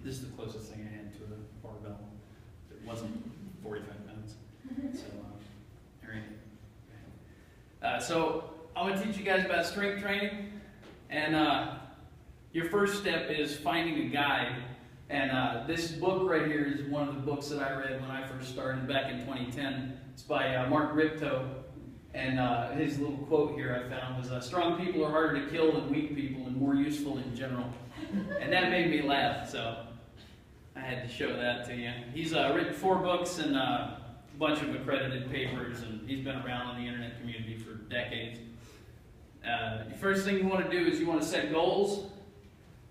This is the closest thing I had to a barbell. It wasn't 45 pounds. So, all right. So I'm going to teach you guys about strength training. And your first step is finding a guide. And this book right here is one of the books that I read when I first started back in 2010. It's by Mark Ripto. And his little quote here I found was, strong people are harder to kill than weak people and more useful in general. And that made me laugh, so I had to show that to you. He's written 4 books and a bunch of accredited papers, and he's been around in the internet community for decades. The first thing you want to do is you want to set goals.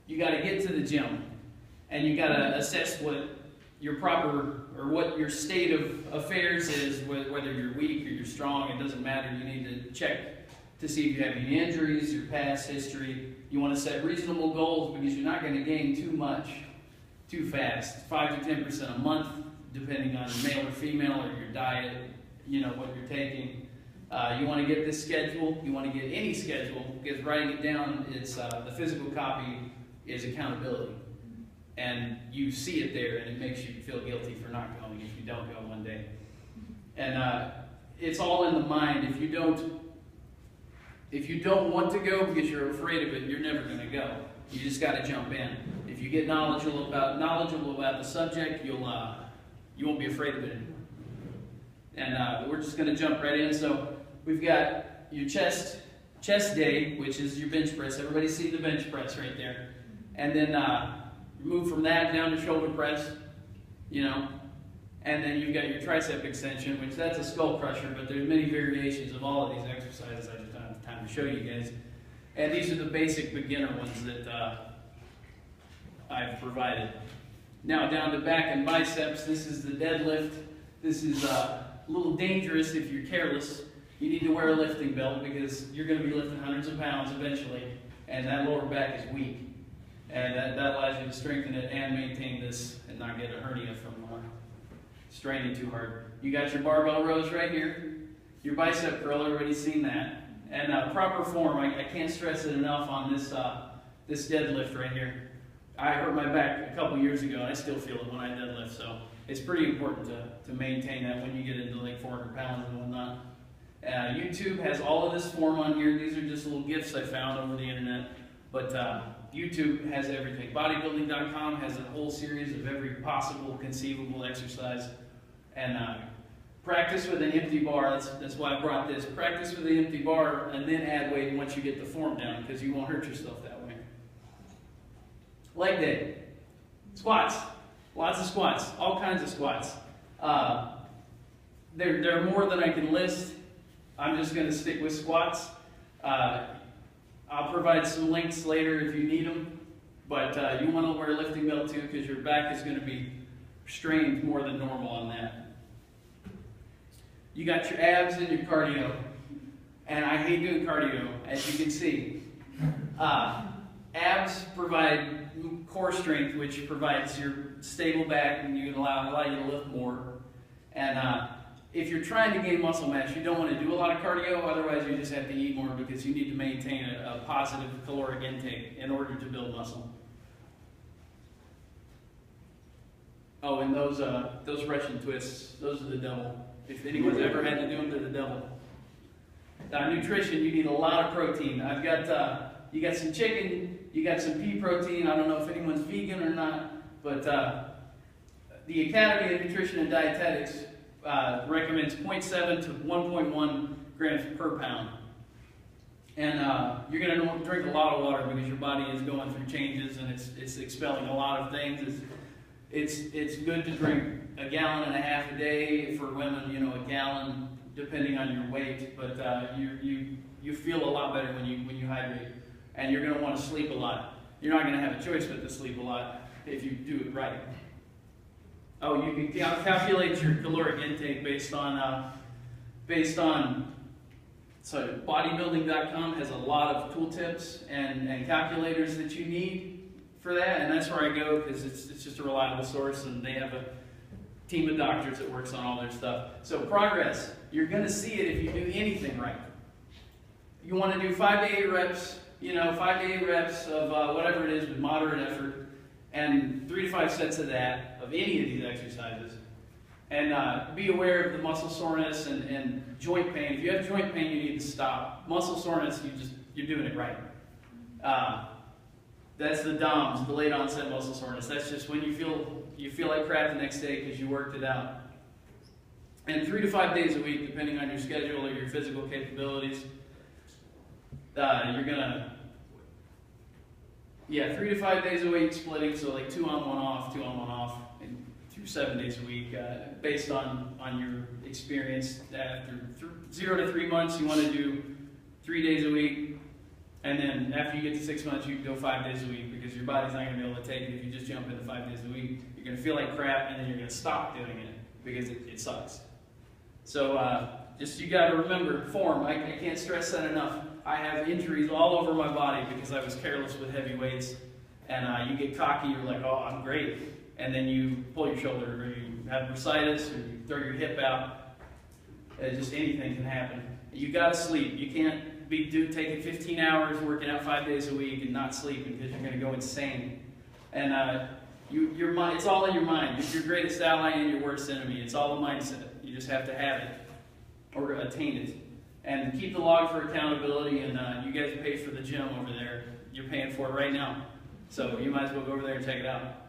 You got to get to the gym, and you got to assess what your proper, or what your state of affairs is, whether you're weak or you're strong. It doesn't matter. You need to check to see if you have any injuries, your past history. You want to set reasonable goals because you're not going to gain too much too fast. 5 to 10% a month, depending on male or female, or your diet, you know, what you're taking. You want to get this schedule. You want to get any schedule, because writing it down, it's the physical copy is accountability. And you see it there, and it makes you feel guilty for not going if you don't go one day. And it's all in the mind. If you don't want to go because you're afraid of it, you're never going to go. You just got to jump in. If you get knowledgeable about the subject, you won't be afraid of it anymore. And we're just going to jump right in. So we've got your chest day, which is your bench press. Everybody see the bench press right there. And then move from that down to shoulder press, you know. And then you've got your tricep extension, which that's a skull crusher, but there's many variations of all of these exercises. I just don't have time to show you guys. And these are the basic beginner ones that I've provided. Now down to back and biceps, this is the deadlift. This is a little dangerous if you're careless. You need to wear a lifting belt because you're going to be lifting hundreds of pounds eventually, and that lower back is weak. And that allows you to strengthen it and maintain this and not get a hernia from straining too hard. You got your barbell rows right here. Your bicep curl, everybody's seen that. And proper form, I can't stress it enough on this deadlift right here. I hurt my back a couple years ago, and I still feel it when I deadlift, so it's pretty important to maintain that when you get into like 400 pounds and whatnot. YouTube has all of this form on here. These are just little gifts I found over the internet, but YouTube has everything. Bodybuilding.com has a whole series of every possible conceivable exercise. And practice with an empty bar. That's why I brought this. Practice with an empty bar and then add weight once you get the form down, because you won't hurt yourself that way. Leg day. Squats. Lots of squats. All kinds of squats. There are more than I can list. I'm just going to stick with squats. I'll provide some links later if you need them. But you want to wear a lifting belt too, because your back is going to be strained more than normal on that. You got your abs and your cardio. And I hate doing cardio, as you can see. Abs provide core strength, which provides your stable back, and you can allow you to lift more. And if you're trying to gain muscle mass, you don't want to do a lot of cardio, otherwise you just have to eat more, because you need to maintain a positive caloric intake in order to build muscle. Oh, and those Russian twists, those are the devil. If anyone's ever had to do them, they're the devil. Nutrition, you need a lot of protein. I've got, you got some chicken, you got some pea protein. I don't know if anyone's vegan or not, but the Academy of Nutrition and Dietetics recommends 0.7 to 1.1 grams per pound. And you're going to drink a lot of water because your body is going through changes and it's expelling a lot of things. It's good to drink 1.5 gallons a day. For women, you know, 1 gallon, depending on your weight. But you feel a lot better when you hydrate. And you're going to want to sleep a lot. You're not going to have a choice but to sleep a lot if you do it right. Oh, you can calculate your caloric intake based on so bodybuilding.com has a lot of tooltips and calculators that you need for that, and that's where I go because it's just a reliable source, and they have a team of doctors that works on all their stuff. So progress, you're going to see it if you do anything right. You want to do 5 to 8 reps, you know, 5 to 8 reps of whatever it is with moderate effort, and 3 to 5 sets of that, of any of these exercises. And be aware of the muscle soreness and joint pain. If you have joint pain, you need to stop. Muscle soreness, you're doing it right. That's the DOMS, delayed onset muscle soreness. That's just when you feel like crap the next day because you worked it out. And 3 to 5 days a week, depending on your schedule or your physical capabilities, you're gonna, 3 to 5 days a week splitting, so like 2 on, 1 off, 2 on, 1 off, and through 7 days a week, based on your experience. After 0 to 3 months, you want to do 3 days a week. And then after you get to 6 months, you can go 5 days a week because your body's not going to be able to take it if you just jump into 5 days a week. You're going to feel like crap, and then you're going to stop doing it because it sucks. So just you got to remember, form. I can't stress that enough. I have injuries all over my body because I was careless with heavy weights. And you get cocky, you're like, oh, I'm great. And then you pull your shoulder, or you have bursitis, or you throw your hip out. Just anything can happen. You got to sleep. You can't be taking 15 hours working out 5 days a week and not sleeping because you're going to go insane. And your mind, it's all in your mind. It's your greatest ally and your worst enemy. It's all a mindset. You just have to have it or attain it. And keep the log for accountability. And you guys pay for the gym over there. You're paying for it right now. So you might as well go over there and check it out.